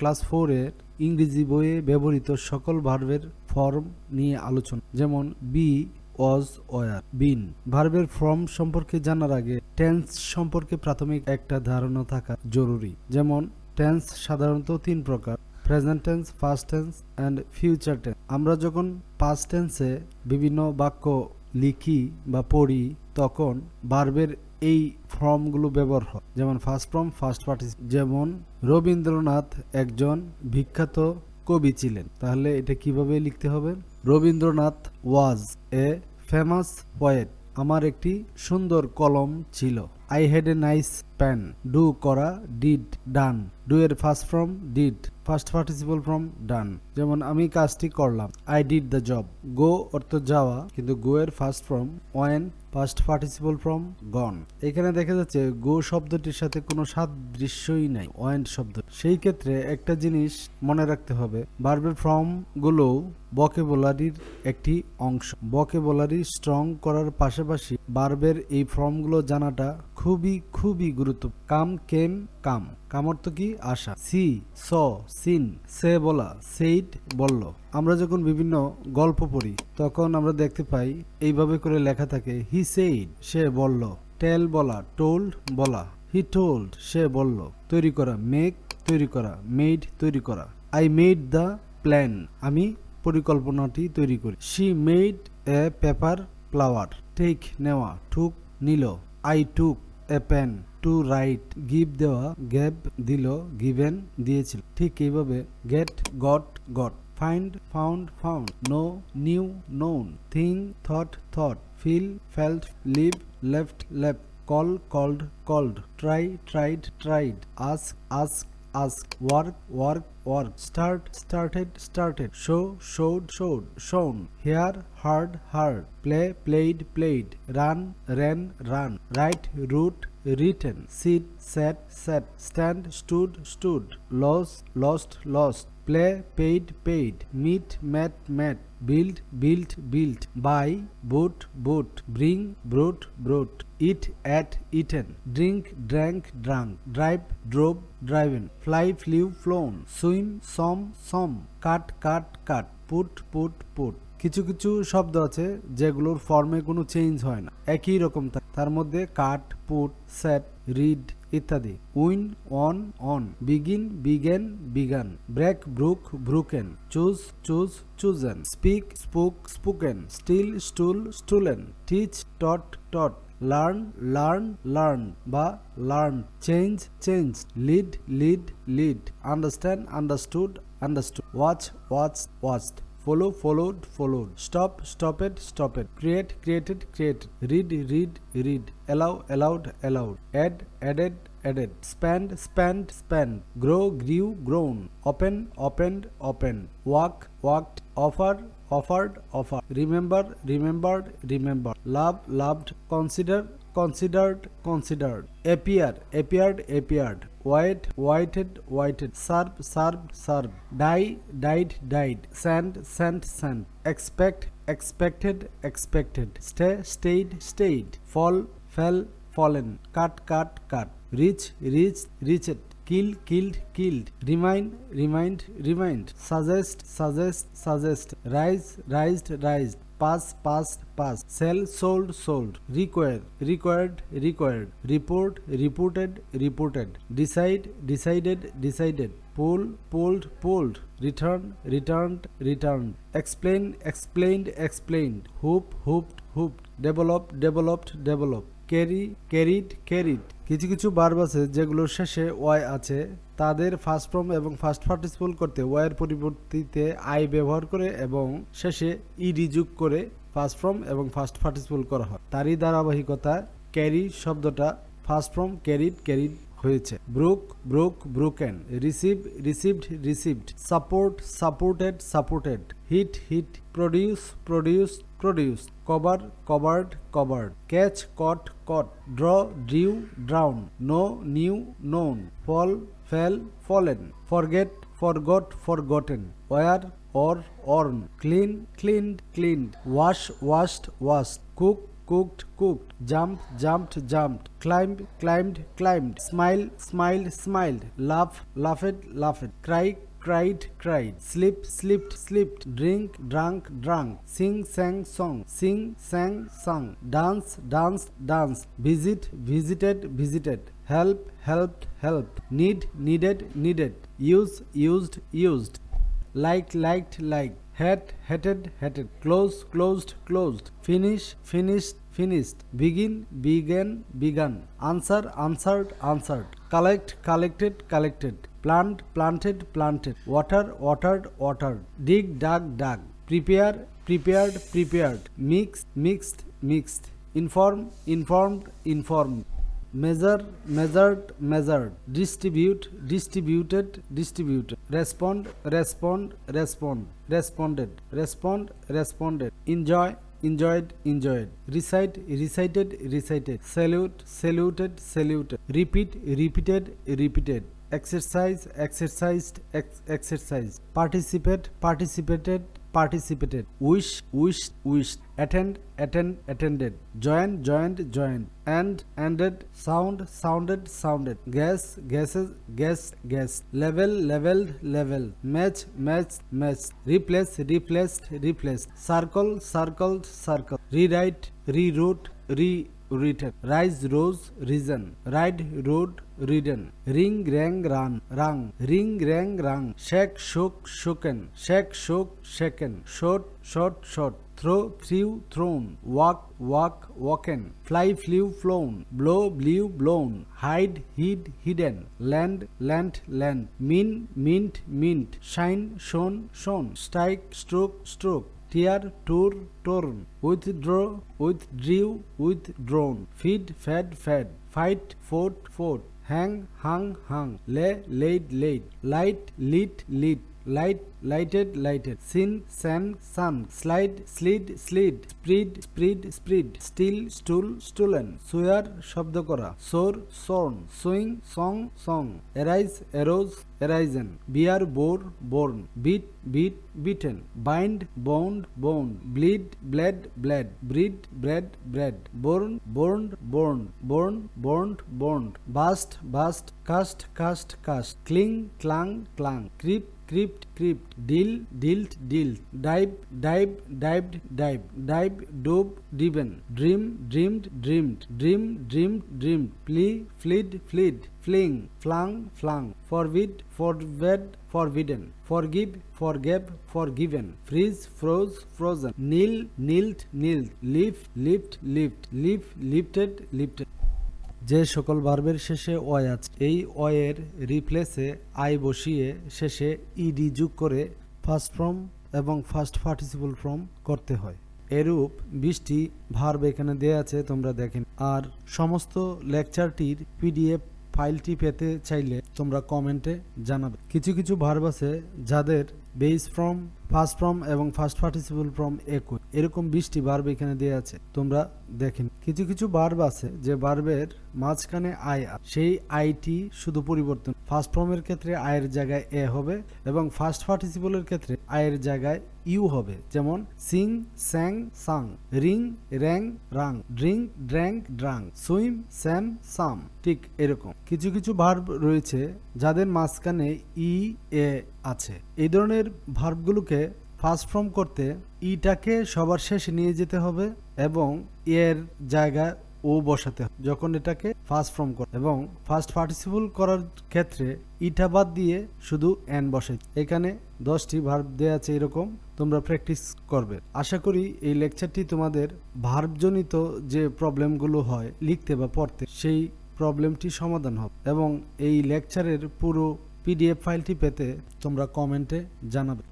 Class 4 এর ইংরেজি বইয়ে ব্যবহৃত সকল ভার্বের ফর্ম নিয়ে আলোচনা, যেমন বি, ওয়াজ, ওয়ার, বিন। ভার্বের ফর্ম সম্পর্কে জানার আগে টেন্স সম্পর্কে প্রাথমিক একটা ধারণা থাকা জরুরি। যেমন টেন্স সাধারণত 3 প্রকার: present tense, past tense and future tense. আমরা যখন পাস্ট টেন্সে বিভিন্ন বাক্য লিখি বা পড়ি তখন ভার্বের এই ফর্মগুলো ব্যবহার হয়, যেমন ফার্স্ট ফর্ম, ফার্স্ট পার্টিসিপল। যেমন রবীন্দ্রনাথ একজন বিখ্যাত কবি ছিলেন, তাহলে এটা কিভাবে লিখতে হবে? Rabindranath was a famous poet. আমার একটি সুন্দর কলম ছিল। I had a nice pen. Do করা, ডিড, ডান। ডু এর first form did, first participle form done. যেমন আমি কাজটি করলাম, I did the job. Go অর্থ যাওয়া, কিন্তু গো এর first form went, first participle form gone. এখানে দেখা যাচ্ছে গো শব্দটির সাথে কোনো সাদৃশ্যই নাই ওয়েন শব্দ। সেই ক্ষেত্রে একটা জিনিস মনে রাখতে হবে, ভার্বের ফর্ম গুলো ভোকাবুলারির একটি অংশ। ভোকাবুলারি স্ট্রং করার পাশাপাশি ভার্বের এই ফর্মগুলো জানাটা খুবই গুরুত্বপূর্ণ। কাম, কেম, কাম। কাম অর্থ কি? আসা। সি, স, সিন। সে বলা, সেইড বলল। আমরা যখন বিভিন্ন গল্প পড়ি তখন আমরা দেখতে পাই এইভাবে করে লেখা থাকে, হি সেইড, সে বলল। টেল বলা, টোল্ড বলা। হি টোল্ড, সে বলল। তৈরি করা, মেক, তৈরি করা। মেড, তৈরি করা। আই মেড দ্য প্ল্যান, আমি পরিকল্পনাটি তৈরি করি। She made a paper flower. Take, নেওয়া। টুক, নিল। I took a pen to write. Give, দেওয়া। গেভ, দিল। গিভেন, দিয়েছিল। ঠিক এইভাবে get, got, got. Find, found, found. Know, knew, known. Think, thought, thought. Feel, felt. Leave, left, left. Call, called, called. Try, tried, tried. Ask, ask, ask. Work, work, work. Start, started, started. Show, showed, showed. Shown. Hear, heard, heard. Play, played, played. Run, ran, run. Write, wrote, written. Sit, sat, sat. Stand, stood, stood. Lose, lost, lost. Play, paid, paid. Meet, met, met. Build, built, built. Buy, bought, bought. Bring, brought, brought. Eat, ate, eaten. Drink, drank, drunk. Drive, drove, driven. Fly, flew, flown. Swim, swam, swum. Cut, cut, cut. Put, put, put. কিছু কিছু শব্দ আছে যেগুলোর ফর্মে কোনো change হয় না, একই রকম থাকে। তার মধ্যে কাট, পুট, সেট, রিড ইত্যাদি। Win, won, won. Begin, began, begun. Break, broke, broken. Choose, chose, chosen. Speak, spoke, spoken. Steal, stole, stolen. Teach, taught, taught. Learn, learn, learn বা learn. Change, change. Lead, lead, lead. Understand, understood, understood. Watch, watch, watched. Follow, followed, followed. Stop, stopped, stopped. Create, created, created. Read, read, read. Allow, allowed, allowed. Add, added, added. Spend, spent, spent. Grow, grew, grown. Open, opened, opened. Walk, walked. Offer, offered, offered. Remember, remembered, remembered. Love, loved. Consider, considered, considered. Appear, appeared, appeared. Wait, waited, waited. Serve, served, served. Die, died, died. Send, sent, sent. Expect, expected, expected. Stay, stayed, stayed. Fall, fell, fallen. Cut, cut, cut. Reach, reached, reached. Kill, killed, killed. Remind, remind, remind. Suggest, suggest, suggest. Rise, rised, rised. Pass, passed, passed. Sell, sold, sold. Require, required, required. Report, reported, reported. Decide, decided, decided. Pull, pulled, pulled. Return, returned, returned. Explain, explained, explained. Hoop, hooped, hooped. Develop, developed, developed. Carry, carried, carried. কিছু কিছু verb আছে যেগুলোর শেষে Y আছে, তাদের first form এবং first participle করতে ওয়াইয়ের পরিবর্তে আই ব্যবহার করে এবং শেষে ইডি যোগ করে ফার্স্ট ফর্ম এবং ফার্স্ট পার্টিসিপল করা হয়। তারই ধারাবাহিকতা ক্যারি শব্দটা ফার্স্ট ফর্ম ক্যারিড, ক্যারিড হয়েছে। Broke, broke, broken. Receive, received, received. Support, supported, supported. Hit, hit. Produce, produce, produce. Cover, covered, covered. Catch, caught, caught. Draw, drew, drawn. Know, knew, known. Fall, fell, fallen. Forget, forgot, forgotten. Wear, wore, worn. Clean, cleaned, cleaned. Wash, washed, washed. Cook, cooked, cooked, jump, jumped, jumped, climb, climbed, climbed, smile, smiled, smiled, laugh, laughed, laughed, cry, cried, cried, sleep, slept, slept, drink, drank, drank, sing, sang, song, sing, sang, sung, dance, danced, danced, visit, visited, visited, help, helped, helped, need, needed, needed, use, used, used, like, liked, liked, hat, hatted, hatted, close, closed, closed, finish, finished, finished, begin, began, begun, answer, answered, answered, collect, collected, collected, plant, planted, planted, water, watered, watered, dig, dug, dug, prepare, prepared, prepared, mix, mixed, mixed, inform, informed, informed, measure, measured, measured, distribute, distributed, distributed, respond, respond, respond, responded, respond, responded, enjoy, enjoyed, enjoyed, recite, recited, recited, salute, saluted, saluted, repeat, repeated, repeated, exercise, exercised, exercised, participate, participated, participated, wish, wished, wished, attend, attend, attended, join, joined, joined, end, ended, sound, sounded, sounded, guess, guesses, guessed, guessed, level, leveled, level, match, matched, matched, replace, replaced, replaced, circle, circled, circle, rewrite, rewrote, rewritten, rise, rose, risen, ride, rode, ridden, ring, rang, run, rung, ring, rang, rung, shake, shook, shooken, shake, shook, shaken, short, short, short, throw, threw, thrown, walk, walk, walken, fly, flew, flown, blow, blew, blown, hide, hid, hidden, land, land, land, mean, mint, mint, shine, shone, shone, strike, stroke, stroke, tear, tore, torn, withdraw, withdrew, withdrawn, feed, fed, fed, fight, fought, fought, hang, hung, hung, lay, laid, laid, light, lit, lit, light, lighted, lighted, sin, san, sun, slide, slid, slid, spread, spread, spread, steal, stool, stolen, swear, শব্দ করা, soar, sorn, swing, song, song, arise, arose, arisen, bear, bore, born, beat, beat, beaten, bind, bound, bound, bleed, bled, bled, breed, bred, bred, born, borned, born, born, borned, borned, bust, bust, cast, cast, cast, cling, clang, clang, creep, creeped, creeped, deal, dealt, dealt, dive, dived, dived, dived, dive, dove, driven, dream, dreamed, dreamed, dream, dreamed, dreamed, flee, fled, fled, fling, flung, flung, forbid, forbade, forbidden, forgive, forgave, forgiven, freeze, froze, frozen, kneel, kneeled, kneeled, lift, lift, lift, lift, lifted, lifted। যে সকল ভার্বের শেষে অয় আছে এই অয়ের রিপ্লেসে I বসিয়ে শেষে ed যোগ করে ফার্স্ট ফর্ম এবং ফার্স্ট পার্টিসিপল ফর্ম করতে হয়। এরূপ 20টি ভার্ব এখানে দেয়া আছে, তোমরা দেখেন। আর সমস্ত লেকচারটির পিডিএফ ফাইলটি পেতে চাইলে তোমরা কমেন্টে জানাবে। কিছু কিছু ভার্ব আছে যাদের বেস ফর্ম, ফার্স্ট ফর্ম এবং ফার্স্ট পার্টিসিপল ফর্ম একই। এরকম 20টি ভার্ব এখানে দেয়া আছে, তোমরা দেখেন। কিছু কিছু ভার্ব আছে যে ভার্বের মাঝখানে আই, সেই আইটি শুধু পরিবর্তন। ফার্স্ট ফর্মের ক্ষেত্রে আয়ের জায়গায় এ হবে এবং ফার্স্ট পার্টিসিপলের ক্ষেত্রে আয়ের জায়গায় ইউ হবে। যেমন sing, sang, sung, ring, rang, rung, drink, drank, drunk, swim, swam, swum. ঠিক এরকম কিছু কিছু ভার্ব রয়েছে যাদের মাঝখানে ই এ আছে। এই ধরনের ভার্বগুলোকে ফার্স্ট ফর্ম করতে ইটাকে সবার শেষে নিয়ে যেতে হবে এবং এর জায়গায় ও বসাতে হবে যখন এটাকে ফার্স্ট ফর্ম করে, এবং ফার্স্ট পার্টিসিপল করার ক্ষেত্রে ইটা বাদ দিয়ে শুধু এন বসাই। এখানে 10টি ভার্ব দেয়া আছে এরকম, তোমরা প্র্যাকটিস করবে। আশা করি এই লেকচারটি তোমাদের ভার্বজনিত যে প্রবলেমগুলো হয় লিখতে বা পড়তে, সেই প্রবলেমটি সমাধান হবে। এবং এই লেকচারের পুরো পিডিএফ ফাইলটি পেতে তোমরা কমেন্টে জানাবে।